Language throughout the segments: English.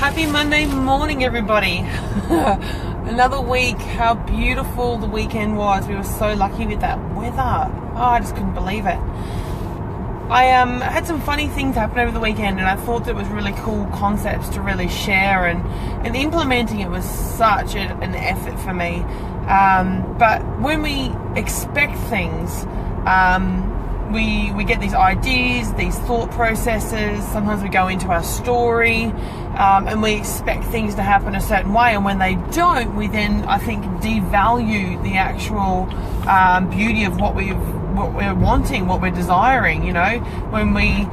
Happy Monday morning, everybody. Another week. How beautiful the weekend was. We were so lucky with that weather. Oh, I just couldn't believe it. I had some funny things happen over the weekend, and I thought that was really cool concepts to really share, and implementing it was such an effort for me. But when we expect things, we get these ideas, these thought processes. Sometimes we go into our story, and we expect things to happen a certain way, and when they don't, we then, I think, devalue the actual beauty of what we're wanting, what we're desiring. You know, when we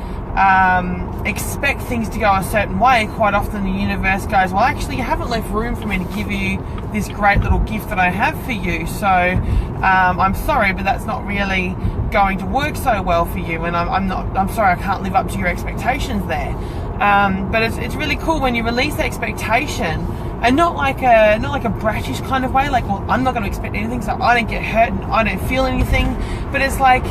expect things to go a certain way, quite often the universe goes, well, actually, you haven't left room for me to give you this great little gift that I have for you, so I'm sorry, but that's not really going to work so well for you, and I'm sorry, I can't live up to your expectations there. But it's really cool when you release the expectation, and not like a bratish kind of way, like, well, I'm not going to expect anything, so I don't get hurt and I don't feel anything. But it's like,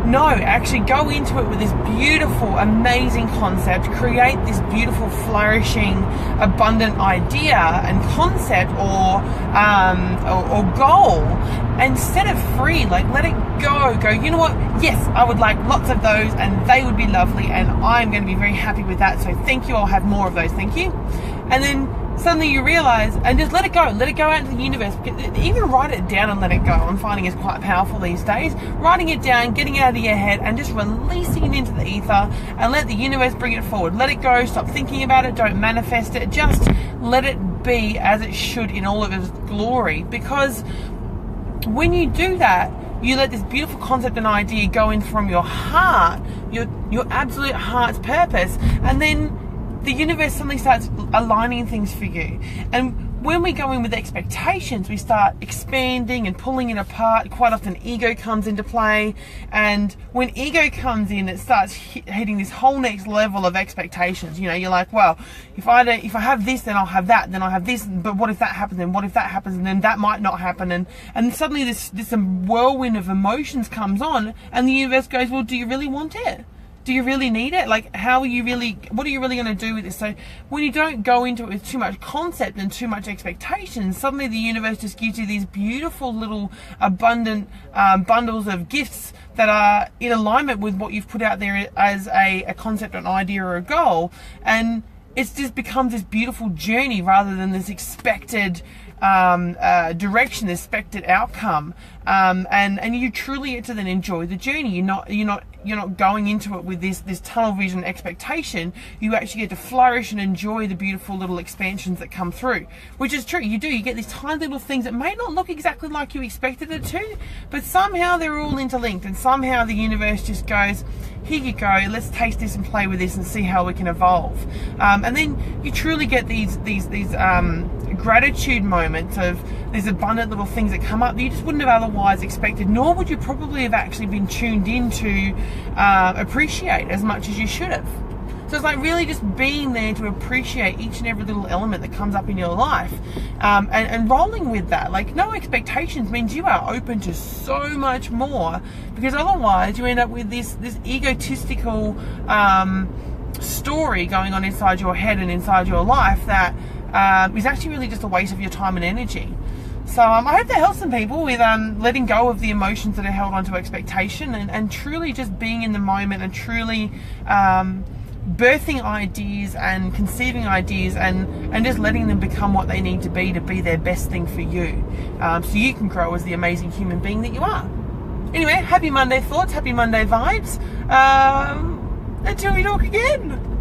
no, actually go into it with this beautiful, amazing concept, create this beautiful, flourishing, abundant idea and concept or goal, and set it free. Like, let it go, you know what, yes, I would like lots of those, and they would be lovely, and I'm going to be very happy with that, so thank you, I'll have more of those, thank you. And then suddenly you realize, and just let it go out into the universe. Even write it down and let it go. I'm finding it's quite powerful these days. Writing it down, getting it out of your head, and just releasing it into the ether, and let the universe bring it forward. Let it go, stop thinking about it, don't manifest it, just let it be as it should in all of its glory. Because when you do that, you let this beautiful concept and idea go in from your heart, your absolute heart's purpose, and then the universe suddenly starts aligning things for you. And when we go in with expectations, we start expanding and pulling it apart. Quite often ego comes into play, and when ego comes in, it starts hitting this whole next level of expectations. You know, you're like, well, if I have this, then I'll have that, then I'll have this, but what if that happens, and what if that happens, and then that might not happen, and suddenly this whirlwind of emotions comes on, and the universe goes, well, do you really want it? Do you really need it? Like, what are you really going to do with this? So when you don't go into it with too much concept and too much expectation, suddenly the universe just gives you these beautiful little abundant bundles of gifts that are in alignment with what you've put out there as a concept, an idea, or a goal. And it just becomes this beautiful journey rather than this expected direction, this expected outcome. And you truly get to then enjoy the journey. You're not going into it with this tunnel vision expectation. You actually get to flourish and enjoy the beautiful little expansions that come through, which is true. You get these tiny little things that may not look exactly like you expected it to, but somehow they're all interlinked, and somehow the universe just goes, here you go, let's taste this and play with this and see how we can evolve. And then you truly get these gratitude moments of these abundant little things that come up that you just wouldn't have otherwise expected, nor would you probably have actually been tuned in to appreciate as much as you should have. So it's like really just being there to appreciate each and every little element that comes up in your life, and rolling with that. Like, no expectations means you are open to so much more, because otherwise you end up with this egotistical story going on inside your head and inside your life that is actually really just a waste of your time and energy. So I hope that helps some people with letting go of the emotions that are held onto expectation, and truly just being in the moment, and truly birthing ideas and conceiving ideas, and just letting them become what they need to be their best thing for you, so you can grow as the amazing human being that you are. Anyway, happy Monday thoughts, happy Monday vibes. Until we talk again.